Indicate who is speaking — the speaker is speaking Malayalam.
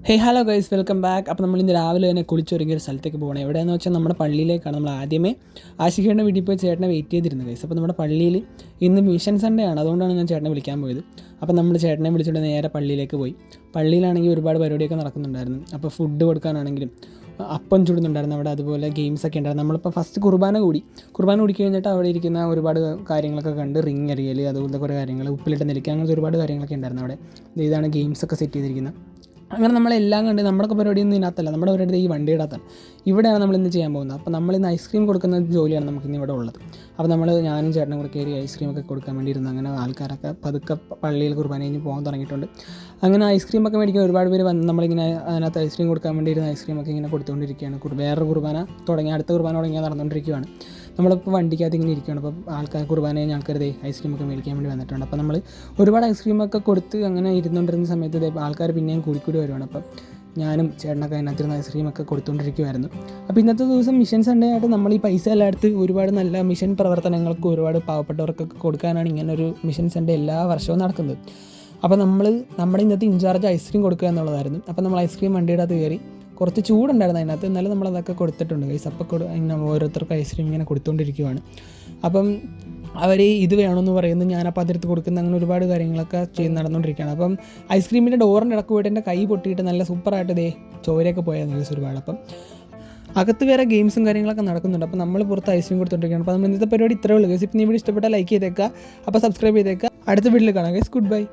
Speaker 1: Hello guys, welcome back. അപ്പോൾ നമ്മൾ ഇന്ന് രാവിലെ തന്നെ കുളിച്ചൊരുങ്ങിയ ഒരു സ്ഥലത്തേക്ക് പോകണം. എവിടെയെന്ന് വെച്ചാൽ നമ്മുടെ പള്ളിയിലേക്കാണ്. നമ്മൾ ആദ്യമേ ആശിക്കേണ്ട വീട്ടിൽ പോയി ചേട്ടനെ വെയിറ്റ് ചെയ്തിരുന്നത് ഗൈസ്. അപ്പോൾ നമ്മുടെ പള്ളിയിൽ ഇന്ന് മിഷൻ സൺഡേ ആണ്, അതുകൊണ്ടാണ് ഞാൻ ചേട്ടനെ വിളിക്കാൻ പോയത്. അപ്പോൾ നമ്മൾ ചേട്ടനെ വിളിച്ചിട്ട് നേരെ പള്ളിയിലേക്ക് പോയി. പള്ളിയിലാണെങ്കിൽ ഒരുപാട് പരിപാടിയൊക്കെ നടക്കുന്നുണ്ടായിരുന്നു. അപ്പോൾ ഫുഡ് കൊടുക്കാനാണെങ്കിലും അപ്പം ചുടുന്നുണ്ടായിരുന്നു അവിടെ, അതുപോലെ ഗെയിംസൊക്കെ ഉണ്ടായിരുന്നു. നമ്മളിപ്പോൾ ഫസ്റ്റ് കുർബാന കൂടി കഴിഞ്ഞിട്ട് അവിടെ ഇരിക്കുന്ന ഒരുപാട് കാര്യങ്ങളൊക്കെ കണ്ട്, റിങ് എറിയൽ, അതുപോലത്തെ കുറേ കാര്യങ്ങൾ, ഉപ്പിലിട്ട് നെല്ലിക്ക, അങ്ങനത്തെ ഒരുപാട് കാര്യങ്ങളൊക്കെ ഉണ്ടായിരുന്നു അവിടെ. ഇതാണ് ഗെയിംസൊക്കെ സെറ്റ് ചെയ്തിരിക്കുന്നത്. അങ്ങനെ നമ്മളെല്ലാം കണ്ട് നമ്മുടെയൊക്കെ പരിപാടിയൊന്നും ഇതിനകത്തല്ല, നമ്മുടെ പരിപാടി ഈ വണ്ടിയിടത്താണ്. ഇവിടെയാണ് നമ്മളിന്ന് ചെയ്യാൻ പോകുന്നത്. അപ്പോൾ നമ്മളിന്ന് ഐസ്ക്രീം കൊടുക്കുന്ന ജോലിയാണ് നമുക്കിന്ന് ഇവിടെ ഉള്ളത്. അപ്പോൾ ഞാനും ചേട്ടനും കൂടെ കയറി ഐസ്ക്രീമൊക്കെ കൊടുക്കാൻ വേണ്ടി ഇരുന്നു. അങ്ങനെ ആൾക്കാരൊക്കെ പതുക്കെ പള്ളിയിൽ കുർബാന കഴിഞ്ഞ് പോകാൻ തുടങ്ങിയിട്ടുണ്ട്. അങ്ങനെ ഐസ്ക്രീമൊക്കെ മേടിക്കാൻ ഒരുപാട് പേര് വന്ന് നമ്മളിങ്ങനെ അതിനകത്ത് ഐസ്ക്രീം കൊടുക്കാൻ വേണ്ടി ഇരുന്ന ഐസ്ക്രീമൊക്കെ ഇങ്ങനെ കൊടുത്തുകൊണ്ടിരിക്കുകയാണ്. വേറൊരു കുർബാന അടുത്ത കുർബാന തുടങ്ങിയാൽ നടന്നുകൊണ്ടിരിക്കുകയാണ്. നമ്മളിപ്പോൾ വണ്ടിക്കകത്ത് ഇങ്ങനെ ഇരിക്കുകയാണ്. അപ്പോൾ കുർബാന കഴിഞ്ഞ ആൾക്കാർ ഐസ്ക്രീമൊക്കെ മേടിക്കാൻ വേണ്ടി വന്നിട്ടുണ്ട്. അപ്പോൾ നമ്മൾ ഒരുപാട് ഐസ്ക്രീമൊക്കെ കൊടുത്ത് അങ്ങനെ ഇരുന്നുകൊണ്ടിരുന്ന സമയത്ത് ആൾക്കാർ പിന്നെയും കൂടിക്കൂടി വരുവാണ്. അപ്പം ഞാനും ചേട്ടനൊക്കെ അതിനകത്തിരുന്ന ഐസ്ക്രീമൊക്കെ കൊടുത്തുകൊണ്ടിരിക്കുമായിരുന്നു. അപ്പോൾ ഇന്നത്തെ ദിവസം മിഷൻ സൺഡേ ആയിട്ട് നമ്മൾ ഈ പൈസ എല്ലായിടത്ത് ഒരുപാട് നല്ല മിഷൻ പ്രവർത്തനങ്ങൾക്ക് ഒരുപാട് പാവപ്പെട്ടവർക്കൊക്കെ കൊടുക്കാനാണ് ഇങ്ങനൊരു മിഷൻ സൺഡേ എല്ലാ വർഷവും നടക്കുന്നത്. അപ്പോൾ നമ്മുടെ ഇന്നത്തെ ഇൻചാർജ് ഐസ്ക്രീം കൊടുക്കുക എന്നുള്ളതായിരുന്നു. അപ്പോൾ നമ്മൾ ഐസ്ക്രീം വണ്ടിയുടെ അകത്ത് കയറി, കുറച്ച് ചൂടുണ്ടായിരുന്നു അതിനകത്ത്, എന്നാലും നമ്മളതൊക്കെ കൊടുത്തിട്ടുണ്ട് ഗൈസ്. അപ്പോൾ ഇങ്ങനെ ഓരോരുത്തർക്ക് ഐസ്ക്രീം ഇങ്ങനെ കൊടുത്തുകൊണ്ടിരിക്കുകയാണ്. അപ്പം അവർ ഇത് വേണമെന്ന് പറയുന്നത്, ഞാനപ്പോൾ അതിർത്ത് കൊടുക്കുന്ന, അങ്ങനെ ഒരുപാട് കാര്യങ്ങളൊക്കെ നടന്നുകൊണ്ടിരിക്കുകയാണ്. അപ്പം ഐസ്ക്രീമിൻ്റെ ഡോറിൻ്റെ ഇടക്ക് പോയിട്ട് എൻ്റെ കൈ പൊട്ടിയിട്ട് നല്ല സൂപ്പറായിട്ട് ചോരയൊക്കെ പോയായിരുന്നു ഗൈസ് ഒരുപാട്. അപ്പം അകത്ത് വേറെ ഗെയിംസും കാര്യങ്ങളൊക്കെ നടക്കുന്നുണ്ട്. അപ്പോൾ നമ്മൾ പുറത്ത് ഐസ്ക്രീം കൊടുത്തുകൊണ്ടിരിക്കുകയാണ്. അപ്പോൾ നമ്മൾ ഇന്നത്തെ പരിപാടി ഇത്രയേ ഉള്ളൂ ഗൈസ്. ഇപ്പം നീ വീഡിയോ ഇഷ്ടപ്പെട്ടാൽ ലൈക്ക് ചെയ്തേക്കുക, അപ്പോൾ സബ്സ്ക്രൈബ് ചെയ്തേക്കുക. അടുത്ത വീഡിയോയിൽ കാണാം ഗൈസ്. Good bye.